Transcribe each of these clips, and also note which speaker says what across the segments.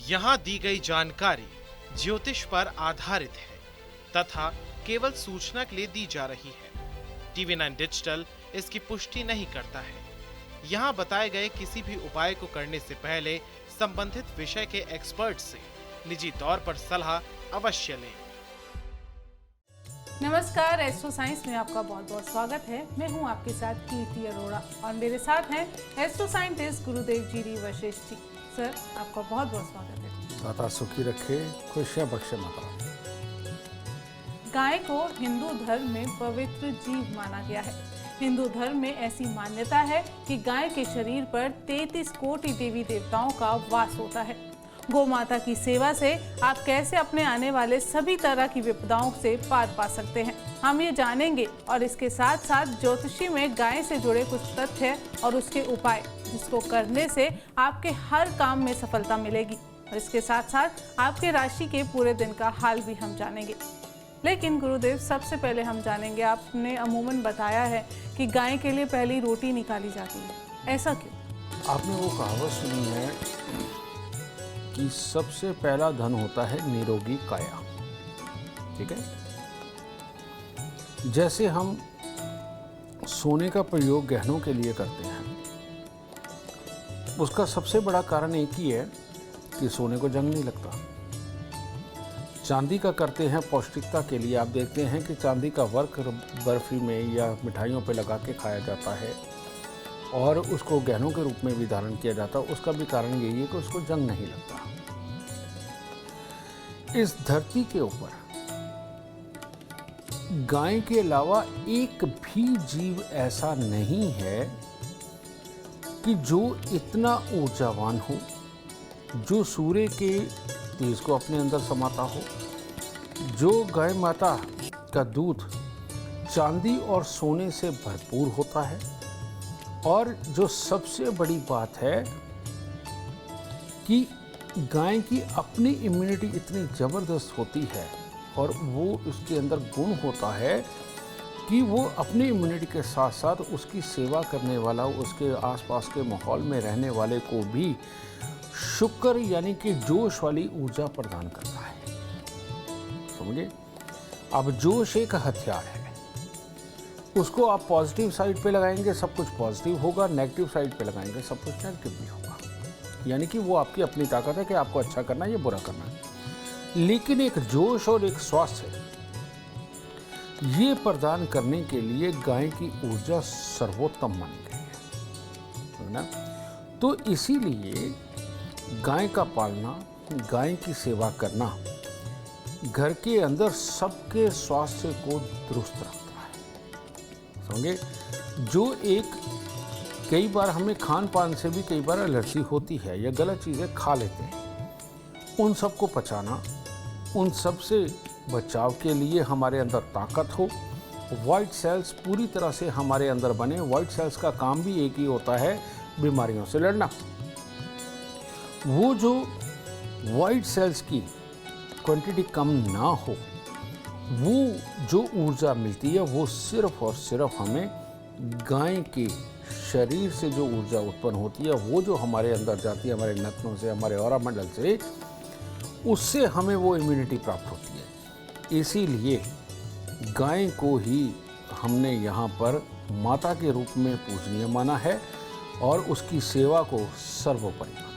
Speaker 1: यहाँ दी गई जानकारी ज्योतिष पर आधारित है तथा केवल सूचना के लिए दी जा रही है। टीवी 9 डिजिटल इसकी पुष्टि नहीं करता है। यहाँ बताए गए किसी भी उपाय को करने से पहले संबंधित विषय के एक्सपर्ट से निजी तौर पर सलाह अवश्य लें।
Speaker 2: नमस्कार, एस्ट्रो साइंस में आपका बहुत बहुत स्वागत है। मैं हूं आपके साथ कीर्ति अरोड़ा और मेरे साथ हैं एस्ट्रो साइंटिस्ट गुरुदेव G D Vashishtha ji. Sir, आपका बहुत बहुत स्वागत है।
Speaker 3: माता सुखी रखे, खुशियां बख्शे माता।
Speaker 2: गाय को हिंदू धर्म में पवित्र जीव माना गया है। हिंदू धर्म में ऐसी मान्यता है कि गाय के शरीर पर 33 कोटि देवी देवताओं का वास होता है। गौ माता की सेवा से आप कैसे अपने आने वाले सभी तरह की विपदाओं से पार पा सकते हैं, हम ये जानेंगे। और इसके साथ साथ ज्योतिषी में गाय से जुड़े कुछ तथ्य और उसके उपाय, जिसको करने से आपके हर काम में सफलता मिलेगी। और इसके साथ साथ आपके राशि के पूरे दिन का हाल भी हम जानेंगे। लेकिन गुरुदेव, सबसे पहले हम जानेंगे, आपने अमूमन बताया है कि गाय के लिए पहली रोटी निकाली जाती है, ऐसा क्यों?
Speaker 3: आपने वो कहावत सुनी है कि सबसे पहला धन होता है निरोगी काया। ठीक है, जैसे हम सोने का प्रयोग गहनों के लिए करते हैं, उसका सबसे बड़ा कारण एक ही है कि सोने को जंग नहीं लगता। चांदी का करते हैं पौष्टिकता के लिए। आप देखते हैं कि चांदी का वर्क बर्फी में या मिठाइयों पे लगा के खाया जाता है और उसको गहनों के रूप में भी धारण किया जाता है। उसका भी कारण यही है कि उसको जंग नहीं लगता। इस धरती के ऊपर गाय के अलावा एक भी जीव ऐसा नहीं है कि जो इतना ऊर्जावान हो, जो सूर्य के तेज को अपने अंदर समाता हो। जो गाय माता का दूध चांदी और सोने से भरपूर होता है। और जो सबसे बड़ी बात है कि गाय की अपनी इम्यूनिटी इतनी ज़बरदस्त होती है और वो उसके अंदर गुण होता है कि वो अपनी इम्यूनिटी के साथ साथ उसकी सेवा करने वाला, उसके आसपास के माहौल में रहने वाले को भी शुक्र यानी कि जोश वाली ऊर्जा प्रदान करता है। समझे? अब जोश एक हथियार है, उसको आप पॉजिटिव साइड पे लगाएंगे सब कुछ पॉजिटिव होगा, नेगेटिव साइड पे लगाएंगे सब कुछ नेगेटिव भी होगा। यानी कि वो आपकी अपनी ताकत है कि आपको अच्छा करना है या बुरा करना है। लेकिन एक जोश और एक स्वास्थ्य, ये प्रदान करने के लिए गाय की ऊर्जा सर्वोत्तम मानी गई है ना। तो इसीलिए गाय का पालना, गाय की सेवा करना घर के अंदर सबके स्वास्थ्य को दुरुस्त रखता है। समझे? जो एक कई बार हमें खान पान से भी कई बार एलर्जी होती है या गलत चीज़ें खा लेते हैं, उन सब को पचाना, उन सब से बचाव के लिए हमारे अंदर ताकत हो, वाइट सेल्स पूरी तरह से हमारे अंदर बने। वाइट सेल्स का काम भी एक ही होता है, बीमारियों से लड़ना। वो जो वाइट सेल्स की क्वांटिटी कम ना हो, वो जो ऊर्जा मिलती है वो सिर्फ और सिर्फ हमें गाय के शरीर से जो ऊर्जा उत्पन्न होती है, वो जो हमारे अंदर जाती है, हमारे नखनों से, हमारे ऑरा मंडल से, उससे हमें वो इम्यूनिटी प्राप्त होती है। इसीलिए गाय को ही हमने यहाँ पर माता के रूप में पूजनीय माना है और उसकी सेवा को सर्वोपरि माना है।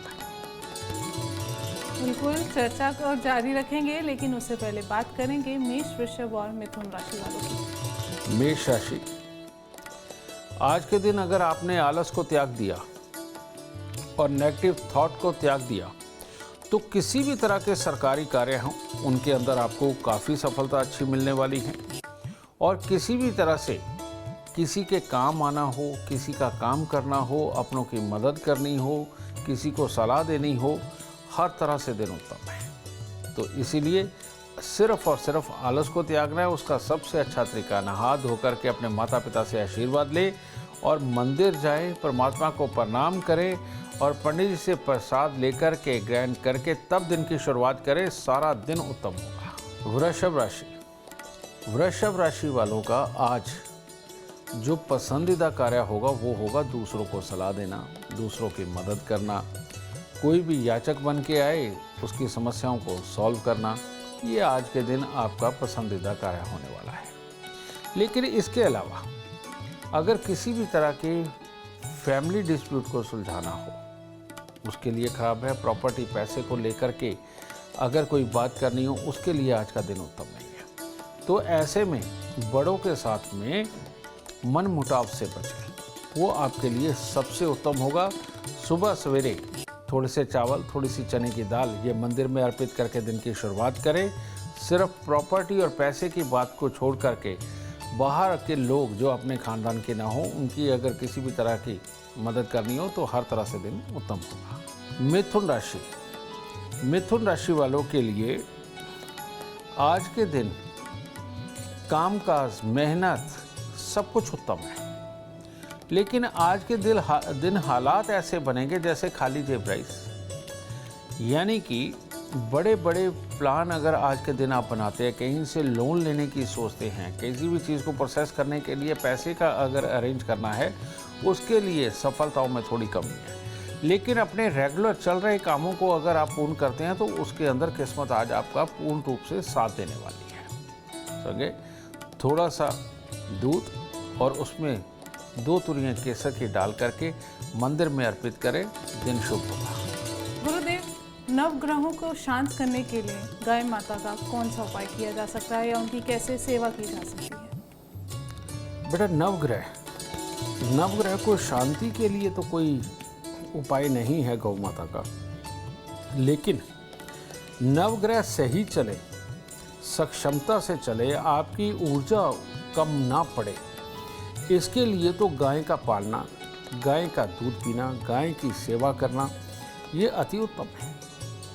Speaker 2: बिल्कुल, चर्चा और जारी रखेंगे, लेकिन उससे पहले बात करेंगे मेष, वृषभ और मिथुन राशि वालों की।
Speaker 3: मेष राशि, आज के दिन अगर आपने आलस को त्याग दिया और नेगेटिव थॉट को त्याग दिया तो किसी भी तरह के सरकारी कार्य हों, उनके अंदर आपको काफ़ी सफलता अच्छी मिलने वाली है। और किसी भी तरह से किसी के काम आना हो, किसी का काम करना हो, अपनों की मदद करनी हो, किसी को सलाह देनी हो, हर तरह से दिन उत्तम है। तो इसीलिए सिर्फ और सिर्फ आलस को त्यागना है। उसका सबसे अच्छा तरीका नहा धोकर के अपने माता पिता से आशीर्वाद ले और मंदिर जाएं, परमात्मा को प्रणाम करें और पंडित जी से प्रसाद लेकर के ग्रहण करके तब दिन की शुरुआत करें। सारा दिन उत्तम होगा। वृषभ राशि, वृषभ राशि वालों का आज जो पसंदीदा कार्य होगा वो होगा दूसरों को सलाह देना, दूसरों की मदद करना, कोई भी याचक बन के आए, उसकी समस्याओं को सॉल्व करना, ये आज के दिन आपका पसंदीदा कार्य होने वाला है। लेकिन इसके अलावा अगर किसी भी तरह के फैमिली डिस्प्यूट को सुलझाना हो, उसके लिए खराब है। प्रॉपर्टी, पैसे को लेकर के अगर कोई बात करनी हो, उसके लिए आज का दिन उत्तम नहीं है। तो ऐसे में बड़ों के साथ में मन मुटाव से बचें, वो आपके लिए सबसे उत्तम होगा। सुबह सवेरे थोड़े से चावल, थोड़ी सी चने की दाल ये मंदिर में अर्पित करके दिन की शुरुआत करें। सिर्फ प्रॉपर्टी और पैसे की बात को छोड़ करके बाहर के लोग जो अपने खानदान के ना हो, उनकी अगर किसी भी तरह की मदद करनी हो तो हर तरह से दिन उत्तम होगा। मिथुन राशि, मिथुन राशि वालों के लिए आज के दिन कामकाज, मेहनत सब कुछ उत्तम है। लेकिन आज के दिन हालात ऐसे बनेंगे जैसे खाली जेब राइस, यानी कि बड़े बड़े प्लान अगर आज के दिन आप बनाते हैं, कहीं से लोन लेने की सोचते हैं, किसी भी चीज़ को प्रोसेस करने के लिए पैसे का अगर अरेंज करना है, उसके लिए सफलताओं में थोड़ी कमी है। लेकिन अपने रेगुलर चल रहे कामों को अगर आप पूर्ण करते हैं तो उसके अंदर किस्मत आज आपका पूर्ण रूप से साथ देने वाली है। समझे? थोड़ा सा दूध और उसमें 2 तुरियां केसर की डाल करके मंदिर में अर्पित करें, दिन शुभ होगा।
Speaker 2: गुरुदेव, नवग्रहों को शांत करने के लिए गाय माता का कौन सा उपाय किया जा सकता है या उनकी कैसे सेवा की जा सकती है?
Speaker 3: बेटा, नवग्रह को शांति के लिए तो कोई उपाय नहीं है गौ माता का, लेकिन नवग्रह सही चले, सक्षमता से चले, आपकी ऊर्जा कम ना पड़े, इसके लिए तो गाय का पालना, गाय का दूध पीना, गाय की सेवा करना ये अति उत्तम है।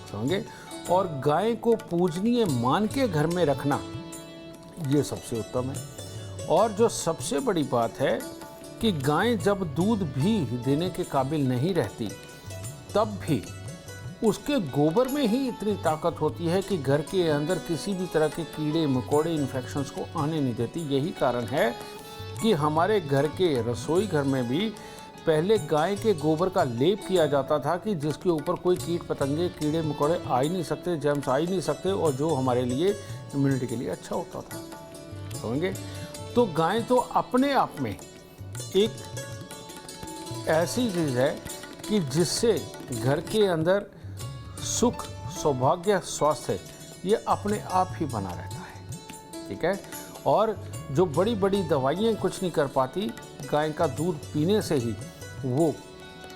Speaker 3: समझे? और गाय को पूजनीय मान के घर में रखना ये सबसे उत्तम है। और जो सबसे बड़ी बात है कि गाय जब दूध भी देने के काबिल नहीं रहती, तब भी उसके गोबर में ही इतनी ताकत होती है कि घर के अंदर किसी भी तरह के कीड़े मकोड़े इन्फेक्शंस को आने नहीं देती। यही कारण है कि हमारे घर के रसोई घर में भी पहले गाय के गोबर का लेप किया जाता था कि जिसके ऊपर कोई कीट पतंगे, कीड़े मकोड़े आ ही नहीं सकते, जर्म्स आ ही नहीं सकते, और जो हमारे लिए इम्यूनिटी के लिए अच्छा होता था। समझेंगे? तो गाय तो अपने आप में एक ऐसी चीज़ है कि जिससे घर के अंदर सुख, सौभाग्य, स्वास्थ्य ये अपने आप ही बना रहता है। ठीक है? और जो बड़ी बड़ी दवाइयाँ कुछ नहीं कर पाती, गाय का दूध पीने से ही वो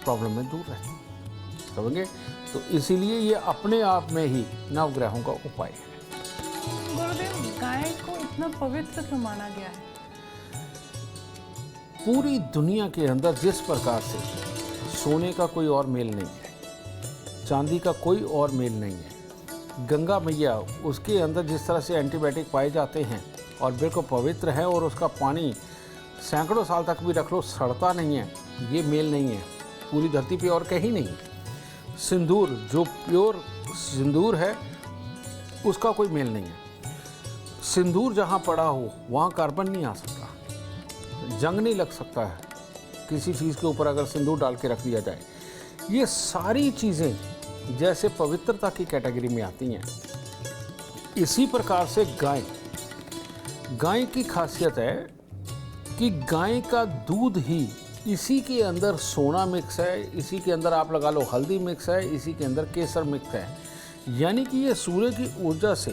Speaker 3: प्रॉब्लम में दूर रहती है। समझेंगे? तो इसीलिए ये अपने आप में ही नवग्रहों का उपाय है।
Speaker 2: गुरुदेव, गाय को इतना पवित्र क्यों माना गया है?
Speaker 3: पूरी दुनिया के अंदर जिस प्रकार से सोने का कोई और मेल नहीं है, चांदी का कोई और मेल नहीं है, गंगा मैया उसके अंदर जिस तरह से एंटीबायोटिक पाए जाते हैं और बिल्कुल पवित्र है, और उसका पानी सैकड़ों साल तक भी रख लो सड़ता नहीं है, ये मेल नहीं है पूरी धरती पे और कहीं नहीं। सिंदूर, जो प्योर सिंदूर है, उसका कोई मेल नहीं है। सिंदूर जहाँ पड़ा हो वहाँ कार्बन नहीं आ सकता, जंग नहीं लग सकता है किसी चीज़ के ऊपर अगर सिंदूर डाल के रख दिया जाए। ये सारी चीज़ें जैसे पवित्रता की कैटेगरी में आती हैं, इसी प्रकार से गाय की खासियत है कि गाय का दूध ही, इसी के अंदर सोना मिक्स है, इसी के अंदर आप लगा लो हल्दी मिक्स है, इसी के अंदर केसर मिक्स है। यानी कि ये सूर्य की ऊर्जा से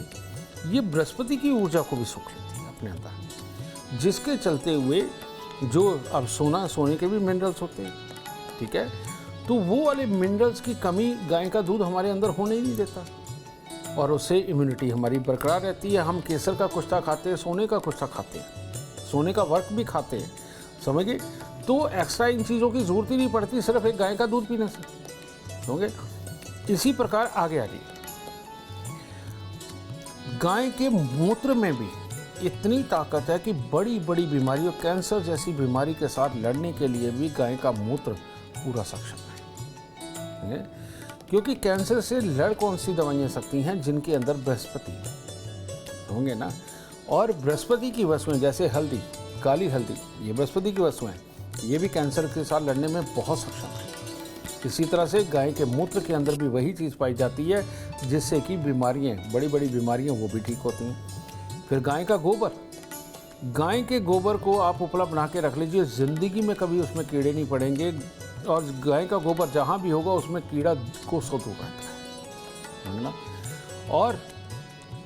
Speaker 3: ये बृहस्पति की ऊर्जा को भी सुख लेती है अपने अंदर, जिसके चलते हुए जो अब सोने के भी मिनरल्स होते हैं। ठीक है? तो वो वाले मिनरल्स की कमी गाय का दूध हमारे अंदर होने ही नहीं देता, और उससे इम्यूनिटी हमारी बरकरार रहती है। हम केसर का कुश्ता खाते हैं, सोने का कुश्ता खाते हैं, सोने का वर्क भी खाते हैं। समझिए? तो एक्स्ट्रा इन चीज़ों की ज़रूरत ही नहीं पड़ती सिर्फ एक गाय का दूध पीने से। समझे? इसी प्रकार आगे आ जाइए, गाय के मूत्र में भी इतनी ताकत है कि बड़ी बड़ी बीमारियों, कैंसर जैसी बीमारी के साथ लड़ने के लिए भी गाय का मूत्र पूरा सक्षम है। क्योंकि कैंसर से लड़ कौन सी दवाइयाँ सकती हैं जिनके अंदर बृहस्पति होंगे ना। और बृहस्पति की वस्तुएं जैसे हल्दी, काली हल्दी, ये बृहस्पति की वस्तुएं, ये भी कैंसर के साथ लड़ने में बहुत सक्षम है। इसी तरह से गाय के मूत्र के अंदर भी वही चीज़ पाई जाती है जिससे कि बीमारियाँ, बड़ी बड़ी बीमारियाँ वो भी ठीक होती हैं। फिर गाय का गोबर, गाय के गोबर को आप उपला बना के रख लीजिए, ज़िंदगी में कभी उसमें कीड़े नहीं पड़ेंगे। और गाय का गोबर जहाँ भी होगा उसमें कीड़ा को दूर रहता है ना। और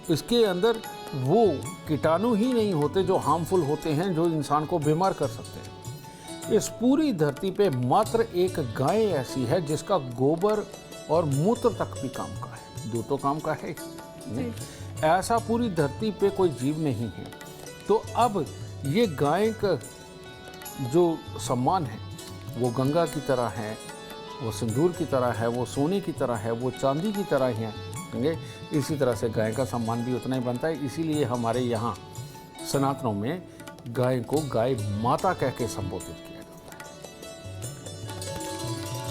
Speaker 3: इसके अंदर वो कीटाणु ही नहीं होते जो हार्मफुल होते हैं, जो इंसान को बीमार कर सकते हैं। इस पूरी धरती पे मात्र एक गाय ऐसी है जिसका गोबर और मूत्र तक भी काम का है, दूध तो काम का है नहीं। ऐसा पूरी धरती पे कोई जीव नहीं है। तो अब ये गाय का जो सम्मान है वो गंगा की तरह है, वो सिंदूर की तरह है, वो सोने की तरह है, वो चांदी की तरह है। इसी तरह से गाय का सम्मान भी उतना ही बनता है। इसीलिए हमारे यहाँ सनातनों में गाय को गाय माता कह के संबोधित किया जाता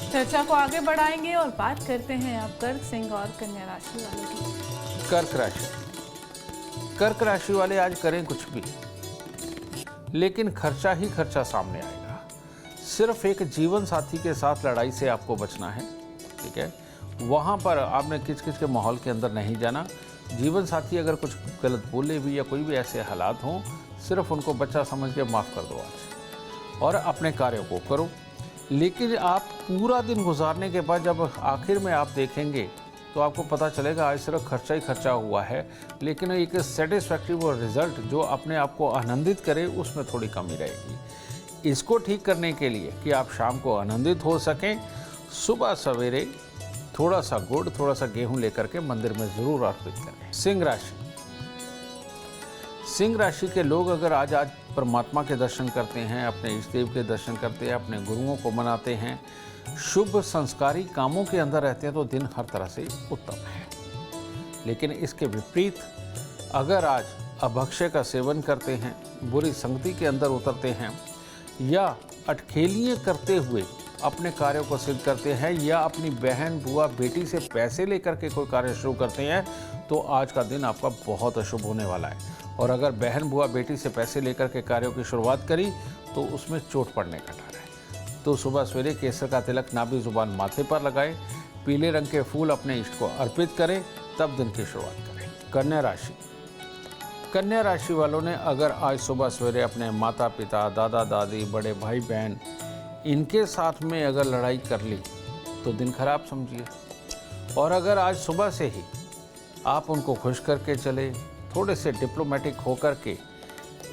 Speaker 3: है।
Speaker 2: चर्चा को आगे बढ़ाएंगे और बात करते हैं अब कर्क, सिंह और कन्या राशि वालों की।
Speaker 3: कर्क राशि, कर्क राशि वाले आज करें कुछ भी, लेकिन खर्चा ही खर्चा सामने आएगा। सिर्फ एक जीवन साथी के साथ लड़ाई से आपको बचना है, ठीक है। वहाँ पर आपने किच-किच के माहौल के अंदर नहीं जाना। जीवन साथी अगर कुछ गलत बोले भी या कोई भी ऐसे हालात हों, सिर्फ उनको बच्चा समझ के माफ़ कर दो आज और अपने कार्यों को करो। लेकिन आप पूरा दिन गुजारने के बाद जब आखिर में आप देखेंगे तो आपको पता चलेगा आज सिर्फ खर्चा ही खर्चा हुआ है, लेकिन एक सेटिस्फैक्टरी वो रिज़ल्ट जो अपने आप को आनंदित करे उसमें थोड़ी कमी रहेगी। इसको ठीक करने के लिए कि आप शाम को आनंदित हो सकें, सुबह सवेरे थोड़ा सा गुड़, थोड़ा सा गेहूं लेकर के मंदिर में ज़रूर अर्पित करें। सिंह राशि, सिंह राशि के लोग अगर आज परमात्मा के दर्शन करते हैं, अपने इष्ट देव के दर्शन करते हैं, अपने गुरुओं को मनाते हैं, शुभ संस्कारी कामों के अंदर रहते हैं तो दिन हर तरह से उत्तम है। लेकिन इसके विपरीत अगर आज अभक्ष्य का सेवन करते हैं, बुरी संगति के अंदर उतरते हैं या अटखेलियाँ करते हुए अपने कार्यों को सिद्ध करते हैं या अपनी बहन, बुआ, बेटी से पैसे लेकर के कोई कार्य शुरू करते हैं तो आज का दिन आपका बहुत अशुभ होने वाला है। और अगर बहन, बुआ, बेटी से पैसे लेकर के कार्यों की शुरुआत करी तो उसमें चोट पड़ने का डर है। तो सुबह सवेरे केसर का तिलक नाभि जुबान माथे पर लगाएं, पीले रंग के फूल अपने इष्ट को अर्पित करें, तब दिन की शुरुआत करें। कन्या राशि, कन्या राशि वालों ने अगर आज सुबह सवेरे अपने माता पिता, दादा दादी, बड़े भाई बहन इनके साथ में अगर लड़ाई कर ली तो दिन खराब समझिए। और अगर आज सुबह से ही आप उनको खुश करके चले, थोड़े से डिप्लोमेटिक होकर के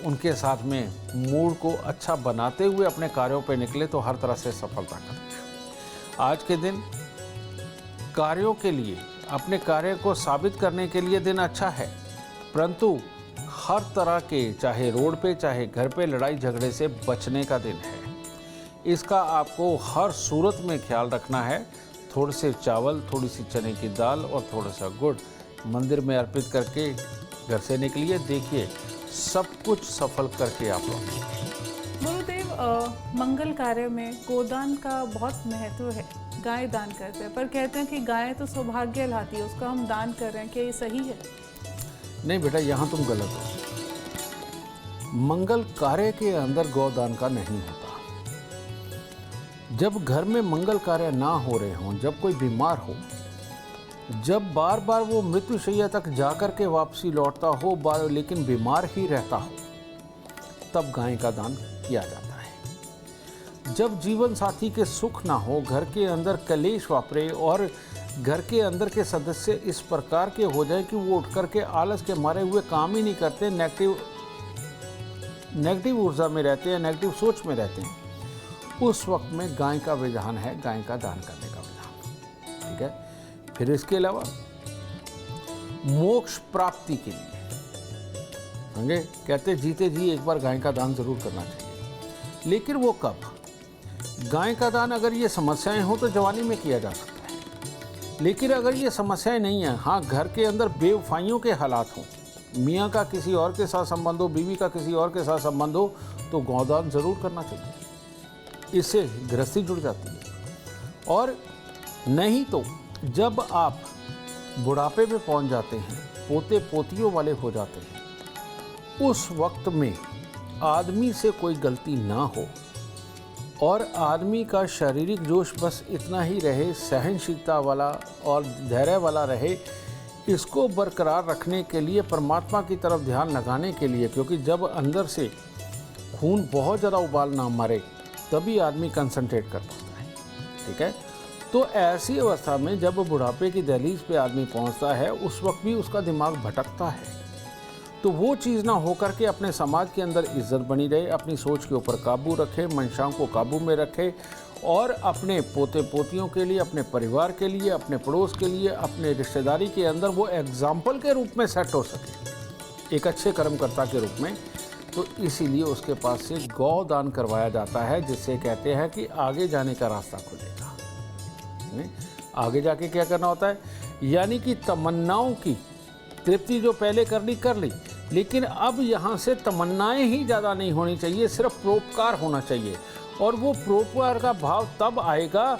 Speaker 3: उनके साथ में मूड को अच्छा बनाते हुए अपने कार्यों पे निकले तो हर तरह से सफलता करते हैं। आज के दिन कार्यों के लिए, अपने कार्य को साबित करने के लिए दिन अच्छा है, परंतु हर तरह के, चाहे रोड पे चाहे घर पे, लड़ाई झगड़े से बचने का दिन है। इसका आपको हर सूरत में ख्याल रखना है। थोड़े से चावल, थोड़ी सी चने की दाल और थोड़ा सा गुड़ मंदिर में अर्पित करके घर से निकलिए, देखिए सब कुछ सफल करके आप लौटेंगे।
Speaker 2: गुरुदेव, मंगल कार्य में गोदान का बहुत महत्व है। गाय दान करते हैं पर कहते हैं कि गाय तो सौभाग्य लाती है, उसका हम दान कर रहे हैं, क्या ये सही है?
Speaker 3: नहीं बेटा, यहाँ तुम गलत हो। मंगल कार्य के अंदर गौदान का नहीं होता। जब घर में मंगल कार्य ना हो रहे हों, जब कोई बीमार हो, जब बार बार वो मृत्युशैया तक जाकर के वापसी लौटता हो लेकिन बीमार ही रहता हो, तब गाय का दान किया जाता है। जब जीवन साथी के सुख ना हो, घर के अंदर कलेश वापरे और घर के अंदर के सदस्य इस प्रकार के हो जाए कि वो उठ करके आलस के मारे हुए काम ही नहीं करते, नेगेटिव ऊर्जा में रहते हैं, नेगेटिव सोच में रहते हैं, उस वक्त में गाय का विधान है, गाय का दान करने का विधान, ठीक है। फिर इसके अलावा मोक्ष प्राप्ति के लिए समझे, कहते जीते जी एक बार गाय का दान जरूर करना चाहिए। लेकिन वो कब? गाय का दान अगर ये समस्याएं हो तो जवानी में किया जा सकता है। लेकिन अगर ये समस्याएं नहीं हैं, हाँ घर के अंदर बेवफाइयों के हालात हों, मियाँ का किसी और के साथ संबंध हो, बीवी का किसी और के साथ संबंध हो, तो गौदान जरूर करना चाहिए। इससे गृहस्थी जुड़ जाती है। और नहीं तो जब आप बुढ़ापे में पहुंच जाते हैं, पोते पोतियों वाले हो जाते हैं, उस वक्त में आदमी से कोई गलती ना हो और आदमी का शारीरिक जोश बस इतना ही रहे, सहनशीलता वाला और धैर्य वाला रहे, इसको बरकरार रखने के लिए परमात्मा की तरफ ध्यान लगाने के लिए, क्योंकि जब अंदर से खून बहुत ज़्यादा उबाल ना मारे तभी आदमी कंसंट्रेट कर पाता है। ठीक है, तो ऐसी अवस्था में जब बुढ़ापे की दहलीज पे आदमी पहुंचता है, उस वक्त भी उसका दिमाग भटकता है। तो वो चीज़ ना होकर के अपने समाज के अंदर इज्जत बनी रहे, अपनी सोच के ऊपर काबू रखे, मंशाओं को काबू में रखे और अपने पोते पोतियों के लिए, अपने परिवार के लिए, अपने पड़ोस के लिए, अपने रिश्तेदारी के अंदर वो एग्जाम्पल के रूप में सेट हो सके, एक अच्छे कर्मकर्ता के रूप में। तो इसीलिए उसके पास से गौ दान करवाया जाता है, जिससे कहते हैं कि आगे जाने का रास्ता खुलेगा। आगे जाके क्या करना होता है, यानी कि तमन्नाओं की तृप्ति जो पहले करनी कर ली, लेकिन अब यहाँ से तमन्नाएं ही ज़्यादा नहीं होनी चाहिए, सिर्फ परोपकार होना चाहिए। और वो परोपकार का भाव तब आएगा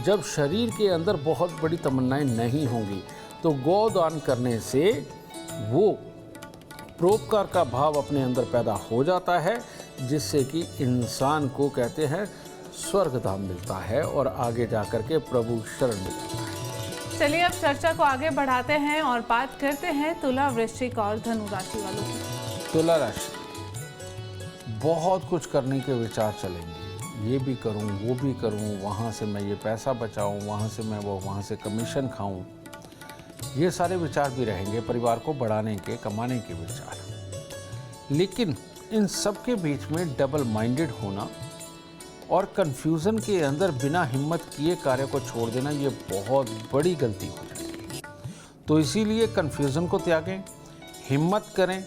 Speaker 3: जब शरीर के अंदर बहुत बड़ी तमन्नाएं नहीं होंगी। तो गौदान करने से वो परोपकार का भाव अपने अंदर पैदा हो जाता है, जिससे कि इंसान को कहते हैं स्वर्ग धाम मिलता है और आगे जाकर के प्रभु शरण मिलता है।
Speaker 2: चलिए अब चर्चा को आगे बढ़ाते हैं और बात करते हैं तुला, वृश्चिक और धनु राशि वालों की।
Speaker 3: तुला राशि, बहुत कुछ करने के विचार चलेंगे, ये भी करूं, वो भी करूं, वहाँ से मैं ये पैसा बचाऊं, वहाँ से मैं वहाँ से कमीशन खाऊं, ये सारे विचार भी रहेंगे, परिवार को बढ़ाने के, कमाने के विचार। लेकिन इन सब के बीच में डबल माइंडेड होना और कन्फ्यूज़न के अंदर बिना हिम्मत किए कार्य को छोड़ देना, ये बहुत बड़ी गलती हो जाती है। तो इसीलिए कन्फ्यूज़न को त्यागें, हिम्मत करें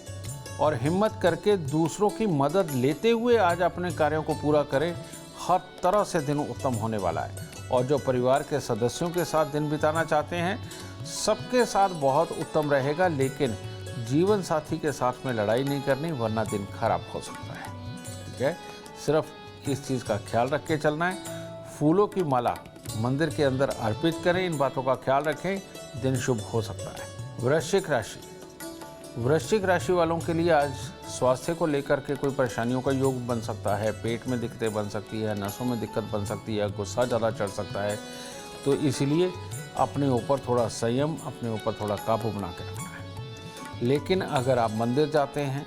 Speaker 3: और हिम्मत करके दूसरों की मदद लेते हुए आज अपने कार्यों को पूरा करें। हर तरह से दिन उत्तम होने वाला है। और जो परिवार के सदस्यों के साथ दिन बिताना चाहते हैं, सबके साथ बहुत उत्तम रहेगा, लेकिन जीवन साथी के साथ में लड़ाई नहीं करनी, वरना दिन खराब हो सकता है। ठीक है, सिर्फ इस चीज़ का ख्याल रख के चलना है। फूलों की माला मंदिर के अंदर अर्पित करें, इन बातों का ख्याल रखें, दिन शुभ हो सकता है। वृश्चिक राशि, वृश्चिक राशि वालों के लिए आज स्वास्थ्य को लेकर के कोई परेशानियों का योग बन सकता है, पेट में दिक्कतें बन सकती है, नसों में दिक्कत बन सकती है, गुस्सा ज़्यादा चढ़ सकता है। तो इसीलिए अपने ऊपर थोड़ा संयम, अपने ऊपर थोड़ा काबू बना के रखना है। लेकिन अगर आप मंदिर जाते हैं,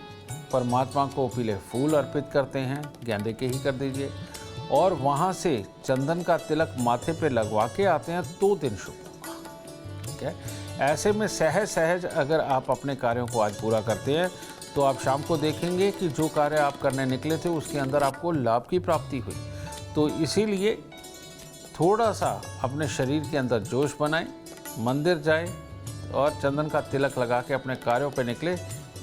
Speaker 3: परमात्मा को पीले फूल अर्पित करते हैं, गेंदे के ही कर दीजिए, और वहाँ से चंदन का तिलक माथे पे लगवा के आते हैं, तो दिन शुभ होगा। ठीक है, ऐसे में सहज सहज अगर आप अपने कार्यों को आज पूरा करते हैं, तो आप शाम को देखेंगे कि जो कार्य आप करने निकले थे उसके अंदर आपको लाभ की प्राप्ति हुई। तो इसीलिए थोड़ा सा अपने शरीर के अंदर जोश बनाएं, मंदिर जाएं और चंदन का तिलक लगा के अपने कार्यों पे निकले,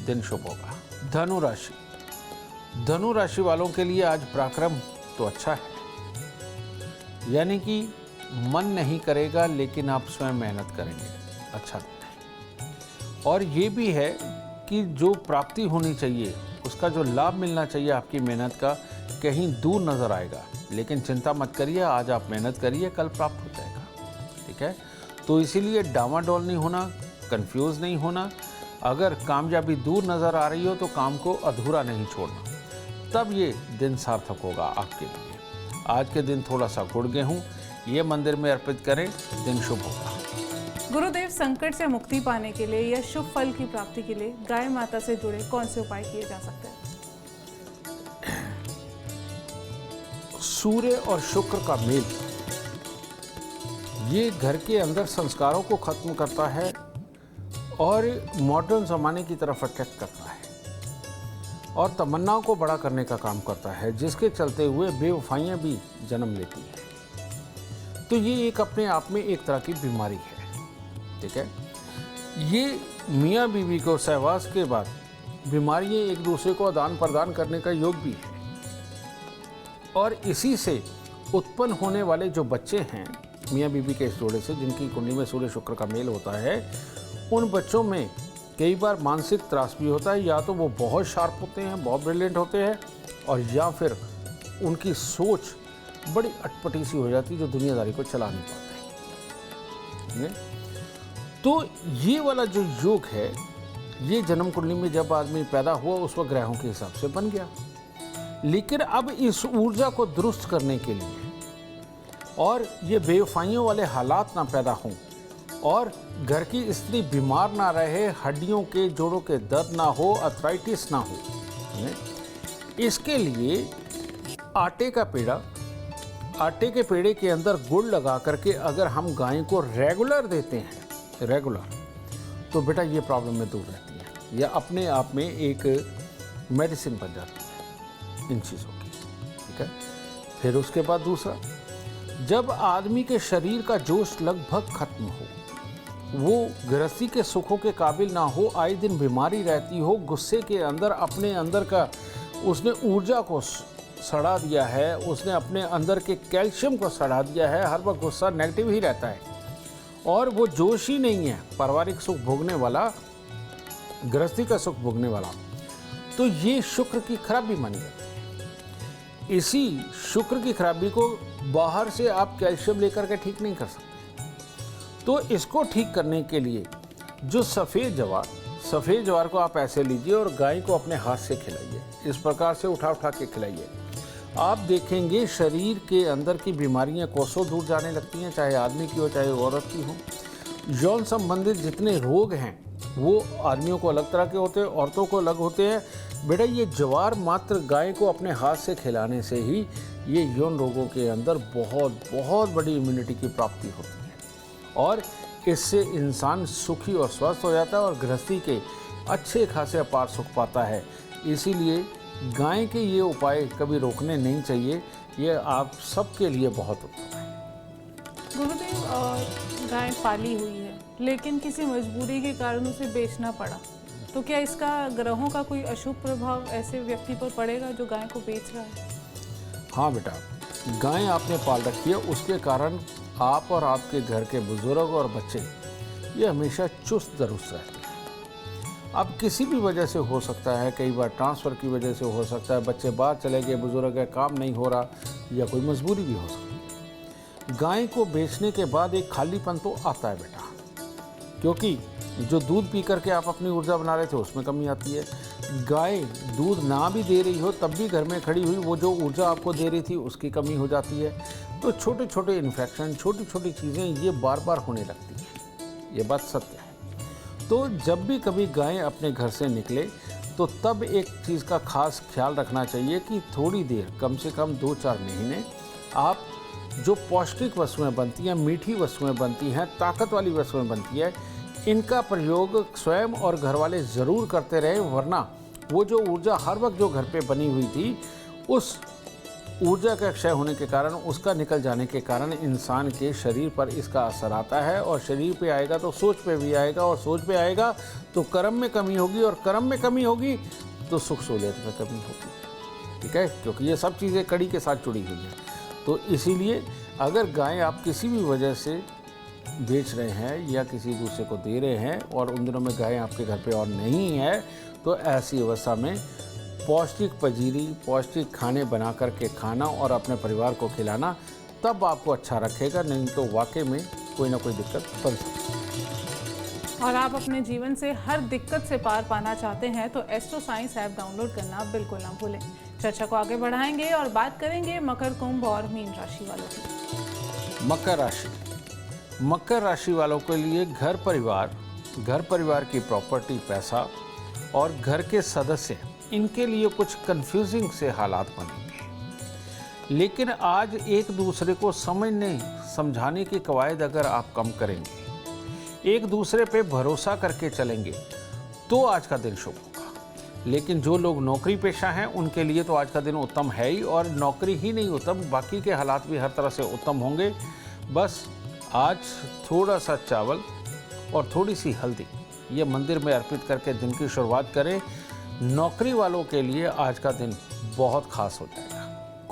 Speaker 3: दिन शुभ होगा। धनु राशि, धनु राशि वालों के लिए आज पराक्रम तो अच्छा है, यानी कि मन नहीं करेगा लेकिन आप स्वयं मेहनत करेंगे, अच्छा दिन है। और ये भी है कि जो प्राप्ति होनी चाहिए, उसका जो लाभ मिलना चाहिए आपकी मेहनत का, कहीं दूर नज़र आएगा। लेकिन चिंता मत करिए, आज आप मेहनत करिए, कल प्राप्त हो जाएगा। ठीक है, तो इसीलिए डामाडोल नहीं होना, कंफ्यूज नहीं होना। अगर कामयाबी दूर नज़र आ रही हो तो काम को अधूरा नहीं छोड़ना, तब ये दिन सार्थक होगा आपके लिए। आज के दिन थोड़ा सा गुड़ गेहूँ ये मंदिर में अर्पित करें, दिन शुभ होगा।
Speaker 2: गुरुदेव, संकट से मुक्ति पाने के लिए या शुभ फल की प्राप्ति के लिए गाय माता से जुड़े कौन से उपाय किए जा सकते हैं?
Speaker 3: सूर्य और शुक्र का मेल ये घर के अंदर संस्कारों को खत्म करता है और मॉडर्न ज़माने की तरफ अट्रैक्ट करता है और तमन्नाओं को बड़ा करने का काम करता है, जिसके चलते हुए बेवफाइयाँ भी जन्म लेती हैं। तो ये एक अपने आप में एक तरह की बीमारी है। ठीक है, ये मियाँ बीवी को सहवास के बाद बीमारियाँ एक दूसरे को आदान प्रदान करने का योग भी है। और इसी से उत्पन्न होने वाले जो बच्चे हैं मियाँ बीवी के इस जोड़े से, जिनकी कुंडली में सूर्य शुक्र का मेल होता है, उन बच्चों में कई बार मानसिक त्रास भी होता है। या तो वो बहुत शार्प होते हैं, बहुत ब्रिलियंट होते हैं, और या फिर उनकी सोच बड़ी अटपटी सी हो जाती है जो दुनियादारी को चला नहीं पाते। तो ये वाला जो योग है, ये जन्म कुंडली में जब आदमी पैदा हुआ उस वक्त ग्रहों के हिसाब से बन गया। लेकिन अब इस ऊर्जा को दुरुस्त करने के लिए और ये बेवफाइयों वाले हालात ना पैदा हों और घर की स्त्री बीमार ना रहे, हड्डियों के जोड़ों के दर्द ना हो, अर्थराइटिस ना हो, इसके लिए आटे के पेड़े के अंदर गुड़ लगा करके अगर हम गाय को रेगुलर देते हैं तो बेटा ये प्रॉब्लम में दूर रहती है, या अपने आप में एक मेडिसिन बन जाती है इन चीज़ों की। ठीक है। फिर उसके बाद दूसरा, जब आदमी के शरीर का जोश लगभग खत्म हो, वो गृहस्थी के सुखों के काबिल ना हो, आए दिन बीमारी रहती हो, गुस्से के अंदर अपने अंदर का उसने ऊर्जा को सड़ा दिया है, उसने अपने अंदर के कैल्शियम को सड़ा दिया है, हर वक्त गुस्सा नेगेटिव ही रहता है और वो जोश ही नहीं है पारिवारिक सुख भोगने वाला, गृहस्थी का सुख भोगने वाला, तो ये शुक्र की खराबी मानी जाती है। इसी शुक्र की खराबी को बाहर से आप कैल्शियम लेकर के ठीक नहीं कर सकते। तो इसको ठीक करने के लिए जो सफ़ेद जवार को आप ऐसे लीजिए और गाय को अपने हाथ से खिलाइए, इस प्रकार से उठा के खिलाइए। आप देखेंगे शरीर के अंदर की बीमारियां कोसों दूर जाने लगती हैं, चाहे आदमी की हो चाहे औरत की हो। यौन संबंधित जितने रोग हैं वो आदमियों को अलग तरह के होते हैं, औरतों को अलग होते हैं। बेटा ये जवार मात्र गाय को अपने हाथ से खिलाने से ही ये यौन रोगों के अंदर बहुत बड़ी इम्यूनिटी की प्राप्ति होती है और इससे इंसान सुखी और स्वस्थ हो जाता है और गृहस्थी के अच्छे खासे अपार सुख पाता है। इसीलिए गाय के ये उपाय कभी रोकने नहीं चाहिए, ये आप सबके लिए बहुत उत्तम है।
Speaker 2: गुरुदेव, गाय पाली हुई है लेकिन किसी मजबूरी के कारण उसे बेचना पड़ा, तो क्या इसका ग्रहों का कोई अशुभ प्रभाव ऐसे व्यक्ति पर पड़ेगा जो गाय को बेच रहा है?
Speaker 3: हाँ बेटा, गाय आपने पाल रखी है, उसके कारण आप और आपके घर के बुजुर्ग और बच्चे ये हमेशा चुस्त दुरुस्त रहते हैं। अब किसी भी वजह से हो सकता है, कई बार ट्रांसफ़र की वजह से हो सकता है, बच्चे बाहर चले गए, बुजुर्ग है, काम नहीं हो रहा, या कोई मजबूरी भी हो सकती है। गाय को बेचने के बाद एक खालीपन तो आता है बेटा, क्योंकि जो दूध पी करके आप अपनी ऊर्जा बना रहे थे उसमें कमी आती है। गाय दूध ना भी दे रही हो तब भी घर में खड़ी हुई वो जो ऊर्जा आपको दे रही थी उसकी कमी हो जाती है। तो छोटे छोटे इन्फेक्शन, छोटी छोटी चीज़ें ये बार बार होने लगती हैं, ये बात सत्य है। तो जब भी कभी गाय अपने घर से निकले तो तब एक चीज़ का खास ख्याल रखना चाहिए कि थोड़ी देर, कम से कम 2-4 महीने, आप जो पौष्टिक वस्तुएं बनती हैं, मीठी वस्तुएं बनती हैं, ताकत वाली वस्तुएं बनती है, इनका प्रयोग स्वयं और घर वाले ज़रूर करते रहे, वरना वो जो ऊर्जा हर वक्त जो घर पे बनी हुई थी, उस ऊर्जा का क्षय होने के कारण, उसका निकल जाने के कारण इंसान के शरीर पर इसका असर आता है और शरीर पे आएगा तो सोच पे भी आएगा और सोच पे आएगा तो कर्म में कमी होगी और कर्म में कमी होगी तो सुख सहूलियत में कमी होगी। ठीक है, क्योंकि ये सब चीज़ें कड़ी के साथ जुड़ी हुई हैं। तो इसीलिए अगर गाय आप किसी भी वजह से बेच रहे हैं या किसी दूसरे को दे रहे हैं और उन दिनों में गाय आपके घर पे और नहीं है, तो ऐसी अवस्था में पौष्टिक पजीरी, पौष्टिक खाने बना करके खाना और अपने परिवार को खिलाना, तब आपको अच्छा रखेगा, नहीं तो वाकई में कोई ना कोई दिक्कत बन सकती है।
Speaker 2: और आप अपने जीवन से हर दिक्कत से पार पाना चाहते हैं तो एस्ट्रो साइंस ऐप डाउनलोड करना बिल्कुल ना भूलें। चर्चा को आगे बढ़ाएंगे और बात करेंगे मकर, कुंभ और मीन राशि वालों की।
Speaker 3: मकर राशि वालों के लिए घर परिवार की प्रॉपर्टी, पैसा और घर के सदस्य, इनके लिए कुछ कंफ्यूजिंग से हालात बनेंगे। लेकिन आज एक दूसरे को समझाने की कवायद अगर आप कम करेंगे, एक दूसरे पे भरोसा करके चलेंगे, तो आज का दिन शुभ होगा। लेकिन जो लोग नौकरी पेशा हैं उनके लिए तो आज का दिन उत्तम है ही, और नौकरी ही नहीं उत्तम, बाकी के हालात भी हर तरह से उत्तम होंगे। बस आज थोड़ा सा चावल और थोड़ी सी हल्दी ये मंदिर में अर्पित करके दिन की शुरुआत करें। नौकरी वालों के लिए आज का दिन बहुत खास हो जाएगा।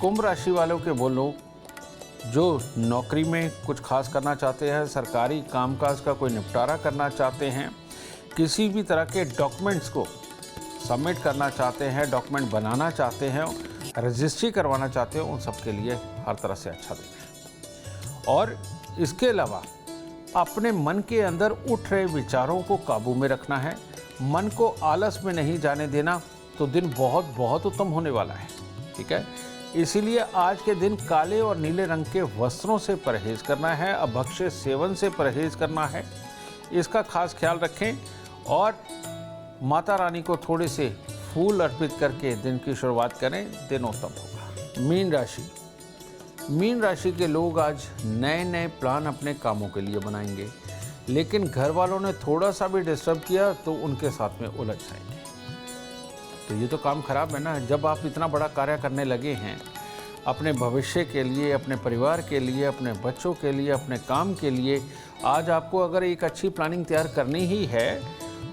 Speaker 3: कुंभ राशि वालों के वो लोग जो नौकरी में कुछ खास करना चाहते हैं, सरकारी कामकाज का कोई निपटारा करना चाहते हैं, किसी भी तरह के डॉक्यूमेंट्स को सबमिट करना चाहते हैं, डॉक्यूमेंट बनाना चाहते हैं, रजिस्ट्री करवाना चाहते हैं, उन सब के लिए हर तरह से अच्छा दिन है। और इसके अलावा अपने मन के अंदर उठ रहे विचारों को काबू में रखना है, मन को आलस में नहीं जाने देना, तो दिन बहुत बहुत उत्तम होने वाला है। ठीक है, इसीलिए आज के दिन काले और नीले रंग के वस्त्रों से परहेज करना है, अभक्ष्य सेवन से परहेज करना है, इसका खास ख्याल रखें। और माता रानी को थोड़े से फूल अर्पित करके दिन की शुरुआत करें, दिन उत्तम होगा। मीन राशि के लोग आज नए नए प्लान अपने कामों के लिए बनाएंगे, लेकिन घर वालों ने थोड़ा सा भी डिस्टर्ब किया तो उनके साथ में उलझ जाएंगे। तो ये तो काम खराब है ना। जब आप इतना बड़ा कार्य करने लगे हैं अपने भविष्य के लिए, अपने परिवार के लिए, अपने बच्चों के लिए, अपने काम के लिए, आज आपको अगर एक अच्छी प्लानिंग तैयार करनी ही है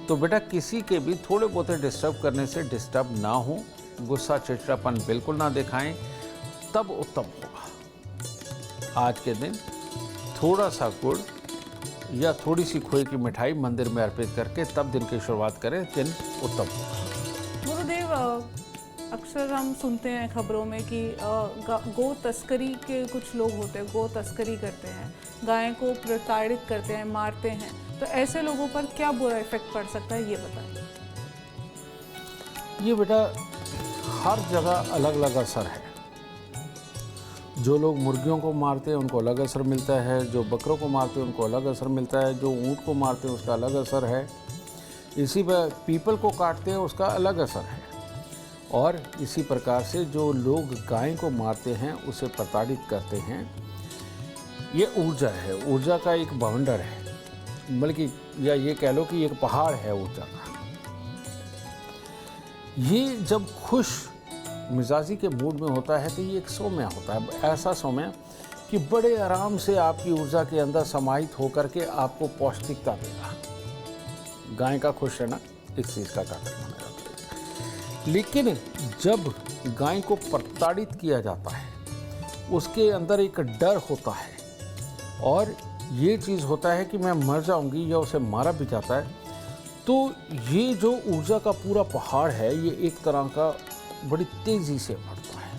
Speaker 3: तो बेटा किसी के भी थोड़े बहुत डिस्टर्ब करने से डिस्टर्ब ना हो, गुस्सा चिड़चिड़ापन बिल्कुल ना दिखाएं, तब उत्तम होगा। आज के दिन थोड़ा सा गुड़ या थोड़ी सी खोए की मिठाई मंदिर में अर्पित करके तब दिन की शुरुआत करें, दिन उत्तम होगा।
Speaker 2: गुरुदेव, अक्सर हम सुनते हैं खबरों में कि गो तस्करी के कुछ लोग होते हैं, गो तस्करी करते हैं, गाय को प्रताड़ित करते हैं, मारते हैं, तो ऐसे लोगों पर क्या बुरा इफेक्ट पड़ सकता है, ये बताइए।
Speaker 3: ये बेटा हर जगह अलग अलग असर है। जो लोग मुर्गियों को मारते हैं उनको अलग असर मिलता है, जो बकरों को मारते हैं उनको अलग असर मिलता है, जो ऊँट को मारते हैं उसका अलग असर है, इसी पर पीपल को काटते हैं उसका अलग असर है। और इसी प्रकार से जो लोग गाय को मारते हैं उसे प्रताड़ित करते हैं, ये ऊर्जा है, ऊर्जा का एक बवंडर है, बल्कि या ये कह लो कि एक पहाड़ है ऊर्जा का। ये जब खुश मिजाजी के मूड में होता है तो ये एक सौम्य होता है, ऐसा सौम्य कि बड़े आराम से आपकी ऊर्जा के अंदर समाहित होकर के आपको पौष्टिकता देगा। गाय का खुश रहना इस चीज़ का कारण माना जाता है। लेकिन जब गाय को प्रताड़ित किया जाता है उसके अंदर एक डर होता है और ये चीज़ होता है कि मैं मर जाऊंगी या उसे मारा भी जाता है, तो ये जो ऊर्जा का पूरा पहाड़ है ये एक तरह का बड़ी तेज़ी से बढ़ता है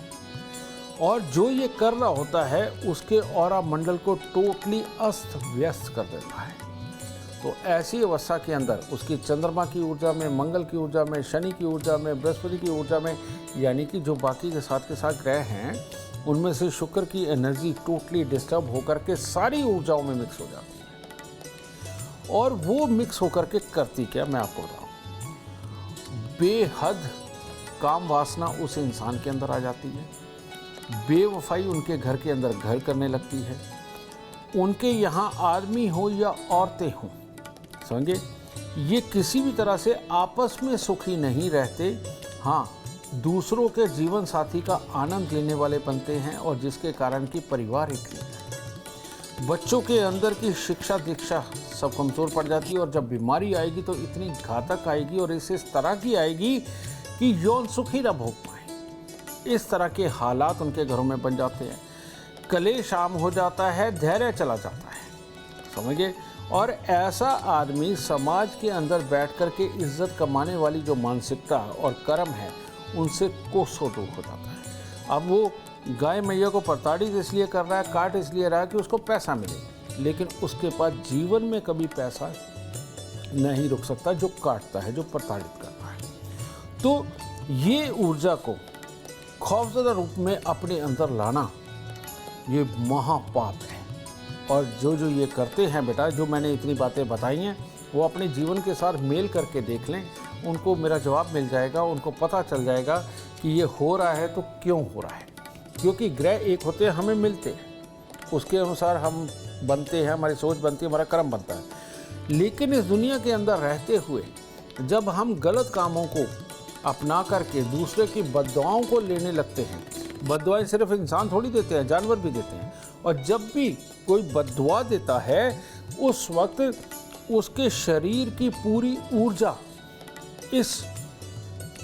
Speaker 3: और जो ये कर रहा होता है उसके ऑरा मंडल को टोटली अस्त व्यस्त कर देता है। तो ऐसी अवस्था के अंदर उसकी चंद्रमा की ऊर्जा में, मंगल की ऊर्जा में, शनि की ऊर्जा में, बृहस्पति की ऊर्जा में, यानी कि जो बाकी के साथ ग्रह हैं उनमें से शुक्र की एनर्जी टोटली डिस्टर्ब होकर के सारी ऊर्जाओं में मिक्स हो जाती है। और वो मिक्स होकर के करती क्या, मैं आपको बताऊं, बेहद काम वासना उस इंसान के अंदर आ जाती है, बेवफाई उनके घर के अंदर घर करने लगती है, उनके यहाँ आदमी हो या औरतें हों, समझे, ये किसी भी तरह से आपस में सुखी नहीं रहते। हाँ, दूसरों के जीवन साथी का आनंद लेने वाले बनते हैं और जिसके कारण कि परिवार एक है। बच्चों के अंदर की शिक्षा दीक्षा सब कमज़ोर पड़ जाती है और जब बीमारी आएगी तो इतनी घातक आएगी और इस तरह की आएगी कि यौन सुख ही न भोग पाए। इस तरह के हालात उनके घरों में बन जाते हैं, कलेश आम हो जाता है, धैर्य चला जाता है, समझिए। और ऐसा आदमी समाज के अंदर बैठ कर के इज्जत कमाने वाली जो मानसिकता और कर्म है उनसे कोसों दूर हो जाता है। अब वो गाय मैया को प्रताड़ित इसलिए कर रहा है, काट इसलिए रहा है कि उसको पैसा मिले, लेकिन उसके पास जीवन में कभी पैसा नहीं रुक सकता जो काटता है, जो प्रताड़ित करता है। तो ये ऊर्जा को खौफजदा रूप में अपने अंदर लाना ये महापाप है। और जो ये करते हैं बेटा, जो मैंने इतनी बातें बताई हैं, वो अपने जीवन के साथ मेल करके देख लें, उनको मेरा जवाब मिल जाएगा, उनको पता चल जाएगा कि ये हो रहा है तो क्यों हो रहा है। क्योंकि ग्रह एक होते हैं, हमें मिलते हैं, उसके अनुसार हम बनते हैं, हमारी सोच बनती है, हमारा कर्म बनता है। लेकिन इस दुनिया के अंदर रहते हुए जब हम गलत कामों को अपना करके दूसरे की बद्दुआओं को लेने लगते हैं, बद्दुआएं सिर्फ इंसान थोड़ी देते हैं, जानवर भी देते हैं, और जब भी कोई बद्दुआ देता है उस वक्त उसके शरीर की पूरी ऊर्जा इस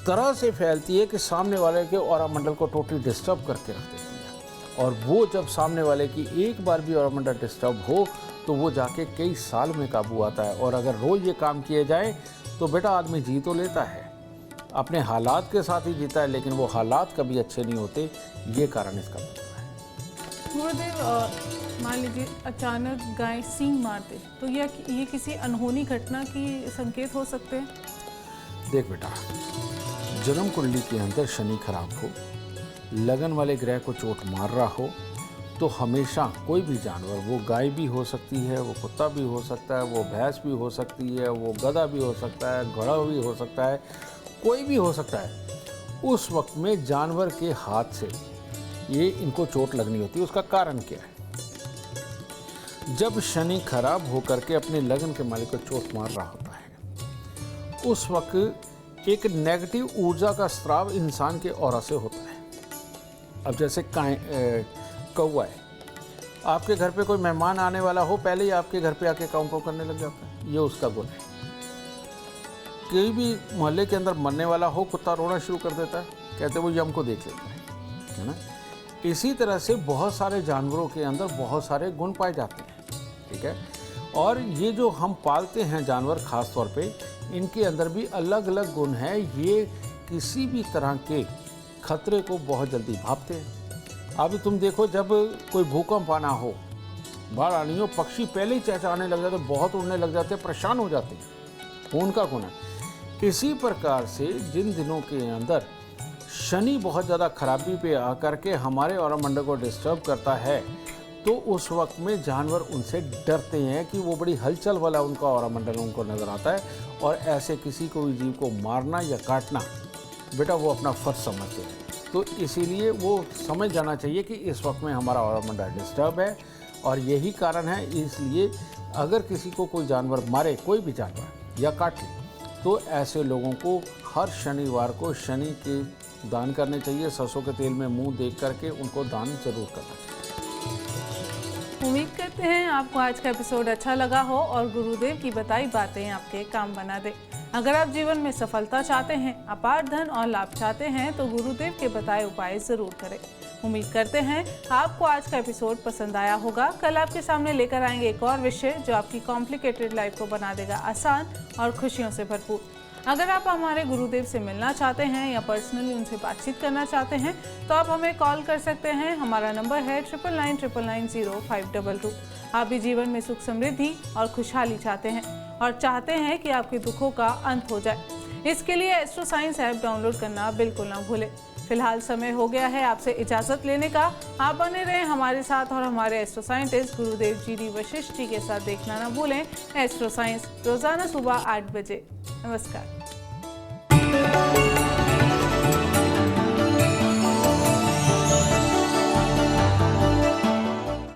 Speaker 3: तरह से फैलती है कि सामने वाले के ऑरा मंडल को टोटली डिस्टर्ब करके रख देती है। और वो जब सामने वाले की एक बार भी ऑरा मंडल डिस्टर्ब हो तो वो जाके कई साल में काबू आता है। और अगर रोज़ ये काम किए जाए तो बेटा आदमी जी तो लेता है, अपने हालात के साथ ही जीता है, लेकिन वो हालात कभी अच्छे नहीं होते। ये कारण इसका है।
Speaker 2: गुरुदेव, मान लीजिए अचानक गाय सींग मार दे तो ये किसी अनहोनी घटना की संकेत हो सकते हैं?
Speaker 3: देख बेटा, जन्म कुंडली के अंदर शनि खराब हो, लगन वाले ग्रह को चोट मार रहा हो, तो हमेशा कोई भी जानवर, वो गाय भी हो सकती है, वो कुत्ता भी हो सकता है, वो भैंस भी हो सकती है, वो गधा भी हो सकता है, घोड़ा भी हो सकता है, कोई भी हो सकता है, उस वक्त में जानवर के हाथ से ये इनको चोट लगनी होती है। उसका कारण क्या है? जब शनि खराब होकर के अपने लगन के मालिक को चोट मार रहा होता है, उस वक्त एक नेगेटिव ऊर्जा का स्राव इंसान के ऑरा से होता है। अब जैसे कौवा है, आपके घर पे कोई मेहमान आने वाला हो, पहले ही आपके घर पे आके काऊ काऊ करने लग जाता है, ये उसका गुण है। कोई भी मोहल्ले के अंदर मरने वाला हो, कुत्ता रोना शुरू कर देता है, कहते वो यम को देख लेता है ना। इसी तरह से बहुत सारे जानवरों के अंदर बहुत सारे गुण पाए जाते हैं, ठीक है। और ये जो हम पालते हैं जानवर खास तौर पे, इनके अंदर भी अलग अलग गुण हैं। ये किसी भी तरह के खतरे को बहुत जल्दी भांपते हैं। अभी तुम देखो, जब कोई भूकंप आना हो, बाढ़ आनी हो, पक्षी पहले ही चहचहाने लग जाते, बहुत उड़ने लग जाते, परेशान हो जाते हैं, उनका गुण है। इसी प्रकार से जिन दिनों के अंदर शनि बहुत ज़्यादा खराबी पे आकर के हमारे औरमंडल को डिस्टर्ब करता है, तो उस वक्त में जानवर उनसे डरते हैं कि वो बड़ी हलचल वाला उनका औरमंडल उनको नज़र आता है, और ऐसे किसी को भी जीव को मारना या काटना बेटा वो अपना फर्ज समझते हैं। तो इसीलिए वो समझ जाना चाहिए कि इस वक्त में हमारा औरमंडल डिस्टर्ब है, और यही कारण है। इसलिए अगर किसी को कोई जानवर मारे, कोई भी जानवर, या काटे, तो ऐसे लोगों को हर शनिवार को शनि के दान करने चाहिए। सरसों के तेल में मुंह देख करके उनको दान जरूर करना चाहिए।
Speaker 2: उम्मीद करते हैं आपको आज का एपिसोड अच्छा लगा हो और गुरुदेव की बताई बातें आपके काम बना दे। अगर आप जीवन में सफलता चाहते हैं, अपार धन और लाभ चाहते हैं, तो गुरुदेव के बताए उपाय जरूर करें। उम्मीद करते हैं आपको आज का एपिसोड पसंद आया होगा। कल आपके सामने लेकर आएंगे एक और विषय जो आपकी कॉम्प्लिकेटेड लाइफ को बना देगा आसान और खुशियों से भरपूर। अगर आप हमारे गुरुदेव से मिलना चाहते हैं या पर्सनली उनसे बातचीत करना चाहते हैं, तो आप हमें कॉल कर सकते हैं। हमारा नंबर है 9999900522। आप भी जीवन में सुख समृद्धि और खुशहाली चाहते हैं और चाहते हैं कि आपके दुखों का अंत हो जाए। इसके लिए एस्ट्रो साइंस ऐप डाउनलोड करना बिल्कुल ना भूलें। फिलहाल समय हो गया है आपसे इजाजत लेने का। आप बने रहें हमारे साथ और हमारे एस्ट्रो साइंटिस्ट गुरुदेव जी वशिष्ठ जी के साथ देखना ना भूलें एस्ट्रो साइंस, रोजाना सुबह 8 बजे। नमस्कार।